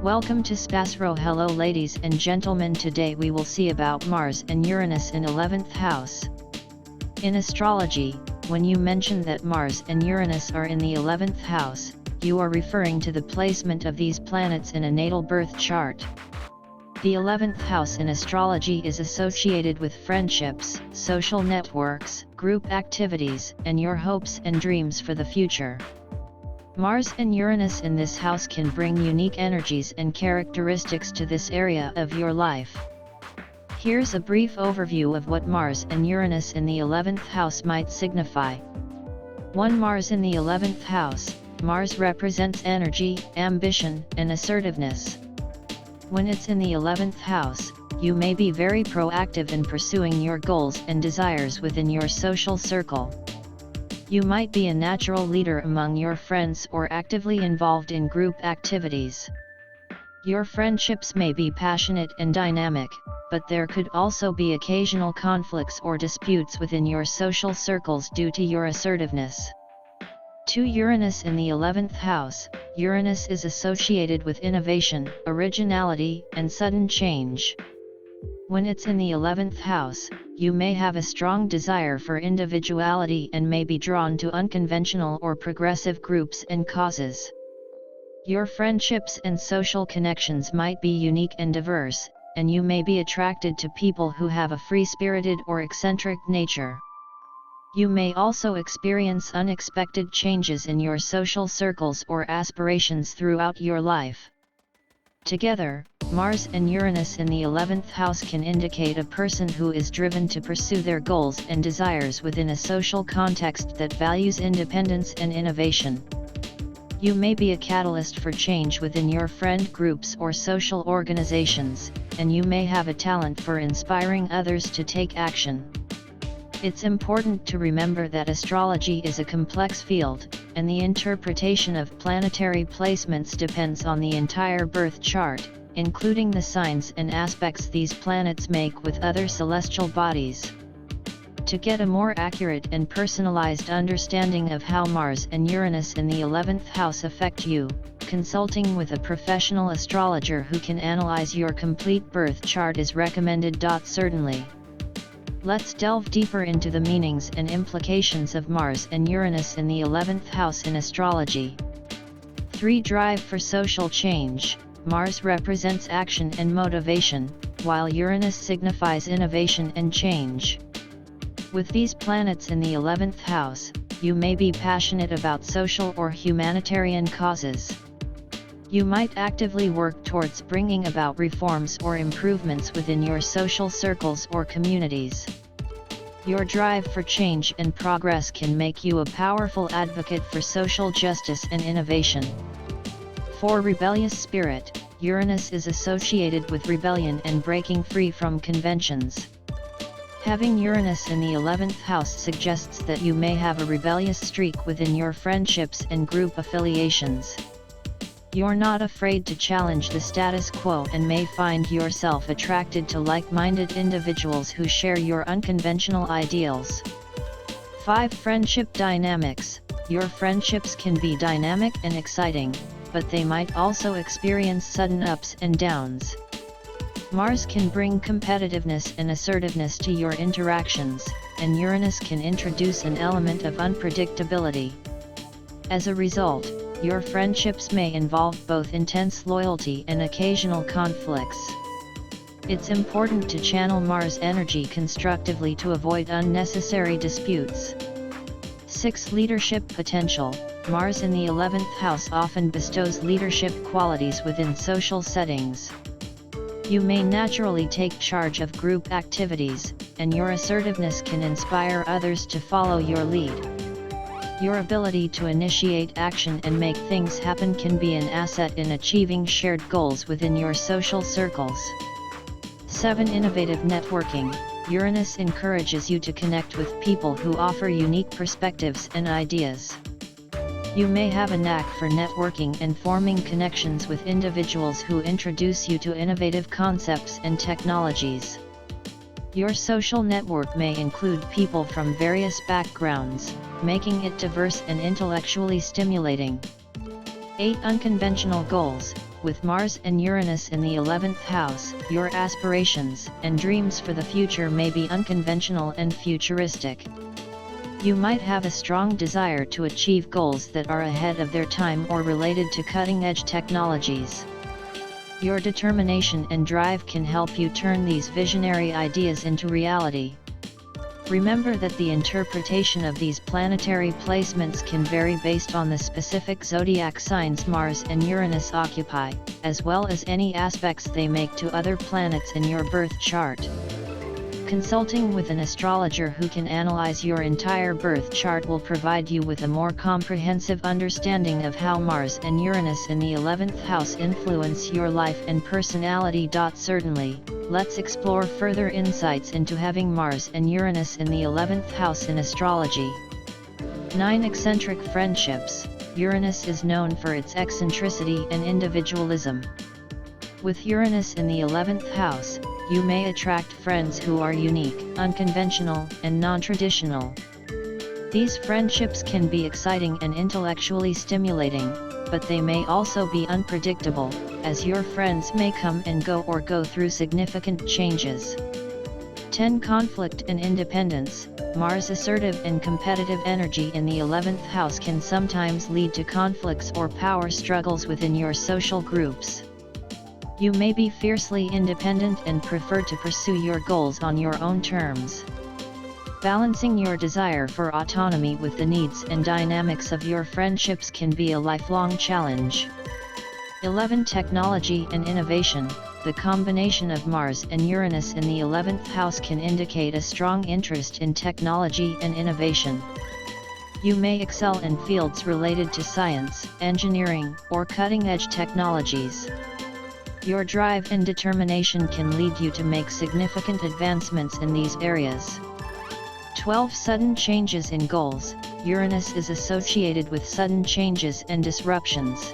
Welcome to SPASRO. Hello ladies and gentlemen, today we will see about Mars and Uranus in 11th house. In astrology, when you mention that Mars and Uranus are in the 11th house, you are referring to the placement of these planets in a natal birth chart. The 11th house in astrology is associated with friendships, social networks, group activities, and your hopes and dreams for the future. Mars and Uranus in this house can bring unique energies and characteristics to this area of your life. Here's a brief overview of what Mars and Uranus in the 11th house might signify. 1. Mars in the 11th house. Mars represents energy, ambition, and assertiveness. When it's in the 11th house, you may be very proactive in pursuing your goals and desires within your social circle. You might be a natural leader among your friends or actively involved in group activities. Your friendships may be passionate and dynamic, but there could also be occasional conflicts or disputes within your social circles due to your assertiveness. 2. Uranus in the 11th house. Uranus is associated with innovation, originality, and sudden change. When it's in the 11th house, you may have a strong desire for individuality and may be drawn to unconventional or progressive groups and causes. Your friendships and social connections might be unique and diverse, and you may be attracted to people who have a free-spirited or eccentric nature. You may also experience unexpected changes in your social circles or aspirations throughout your life. Together, Mars and Uranus in the 11th house can indicate a person who is driven to pursue their goals and desires within a social context that values independence and innovation. You may be a catalyst for change within your friend groups or social organizations, and you may have a talent for inspiring others to take action. It's important to remember that astrology is a complex field, and the interpretation of planetary placements depends on the entire birth chart, including the signs and aspects these planets make with other celestial bodies. To get a more accurate and personalized understanding of how Mars and Uranus in the 11th house affect you, consulting with a professional astrologer who can analyze your complete birth chart is recommended. Certainly. Let's delve deeper into the meanings and implications of Mars and Uranus in the 11th house in astrology. 3. Drive for social change. Mars represents action and motivation, while Uranus signifies innovation and change. With these planets in the 11th house, you may be passionate about social or humanitarian causes. You might actively work towards bringing about reforms or improvements within your social circles or communities. Your drive for change and progress can make you a powerful advocate for social justice and innovation. 4. Rebellious spirit. Uranus is associated with rebellion and breaking free from conventions. Having Uranus in the 11th house suggests that you may have a rebellious streak within your friendships and group affiliations. You're not afraid to challenge the status quo and may find yourself attracted to like-minded individuals who share your unconventional ideals. 5. Friendship dynamics. Your friendships can be dynamic and exciting, but they might also experience sudden ups and downs. Mars can bring competitiveness and assertiveness to your interactions, and Uranus can introduce an element of unpredictability. As a result, your friendships may involve both intense loyalty and occasional conflicts. It's important to channel Mars energy constructively to avoid unnecessary disputes. 6. Leadership potential. Mars in the 11th house often bestows leadership qualities within social settings. You may naturally take charge of group activities, and your assertiveness can inspire others to follow your lead. Your ability to initiate action and make things happen can be an asset in achieving shared goals within your social circles. 7. Innovative networking. Uranus encourages you to connect with people who offer unique perspectives and ideas. You may have a knack for networking and forming connections with individuals who introduce you to innovative concepts and technologies. Your social network may include people from various backgrounds, making it diverse and intellectually stimulating. 8. Unconventional goals. With Mars and Uranus in the 11th house, your aspirations and dreams for the future may be unconventional and futuristic. You might have a strong desire to achieve goals that are ahead of their time or related to cutting-edge technologies. Your determination and drive can help you turn these visionary ideas into reality. Remember that the interpretation of these planetary placements can vary based on the specific zodiac signs Mars and Uranus occupy, as well as any aspects they make to other planets in your birth chart. Consulting with an astrologer who can analyze your entire birth chart will provide you with a more comprehensive understanding of how Mars and Uranus in the 11th house influence your life and personality. Certainly, let's explore further insights into having Mars and Uranus in the 11th house in astrology. 9 eccentric friendships. Uranus is known for its eccentricity and individualism. With Uranus in the 11th house, you may attract friends who are unique, unconventional, and non-traditional. These friendships can be exciting and intellectually stimulating, but they may also be unpredictable, as your friends may come and go or go through significant changes. 10 Conflict and independence. Mars' assertive and competitive energy in the 11th house can sometimes lead to conflicts or power struggles within your social groups. You may be fiercely independent and prefer to pursue your goals on your own terms. Balancing your desire for autonomy with the needs and dynamics of your friendships can be a lifelong challenge. 11 Technology and innovation. The combination of Mars and Uranus in the 11th house can indicate a strong interest in technology and innovation. You may excel in fields related to science, engineering, or cutting-edge technologies. Your drive and determination can lead you to make significant advancements in these areas. 12 Sudden changes in goals. Uranus is associated with sudden changes and disruptions.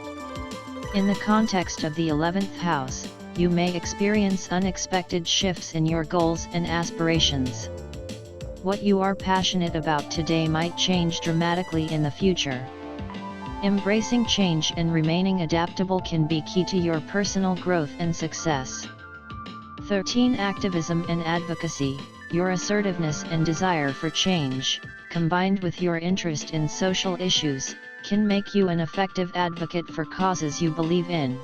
In the context of the 11th house, you may experience unexpected shifts in your goals and aspirations. What you are passionate about today might change dramatically in the future. Embracing change and remaining adaptable can be key to your personal growth and success. 13 Activism and advocacy. Your assertiveness and desire for change, combined with your interest in social issues, can make you an effective advocate for causes you believe in.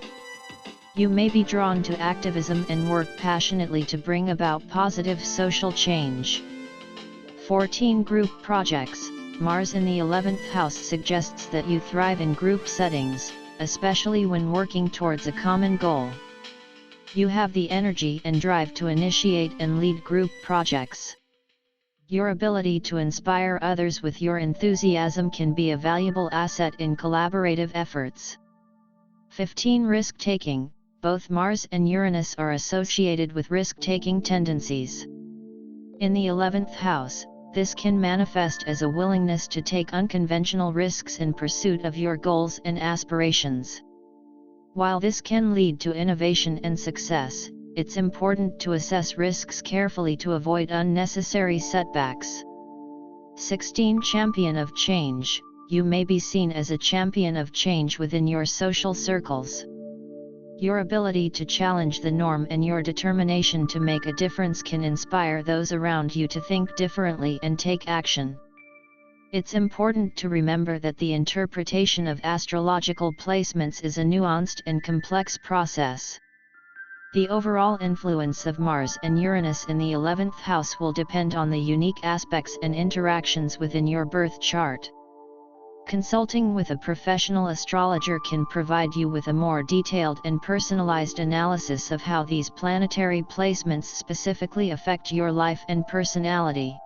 You may be drawn to activism and work passionately to bring about positive social change. 14 Group projects. Mars in the 11th house suggests that you thrive in group settings, especially when working towards a common goal. You have the energy and drive to initiate and lead group projects. Your ability to inspire others with your enthusiasm can be a valuable asset in collaborative efforts. 15 Risk-taking. Both Mars and Uranus are associated with risk-taking tendencies. In the 11th house, this can manifest as a willingness to take unconventional risks in pursuit of your goals and aspirations. While this can lead to innovation and success, it's important to assess risks carefully to avoid unnecessary setbacks. 16 Champion of change. You may be seen as a champion of change within your social circles. Your ability to challenge the norm and your determination to make a difference can inspire those around you to think differently and take action. It's important to remember that the interpretation of astrological placements is a nuanced and complex process. The overall influence of Mars and Uranus in the 11th house will depend on the unique aspects and interactions within your birth chart. Consulting with a professional astrologer can provide you with a more detailed and personalized analysis of how these planetary placements specifically affect your life and personality.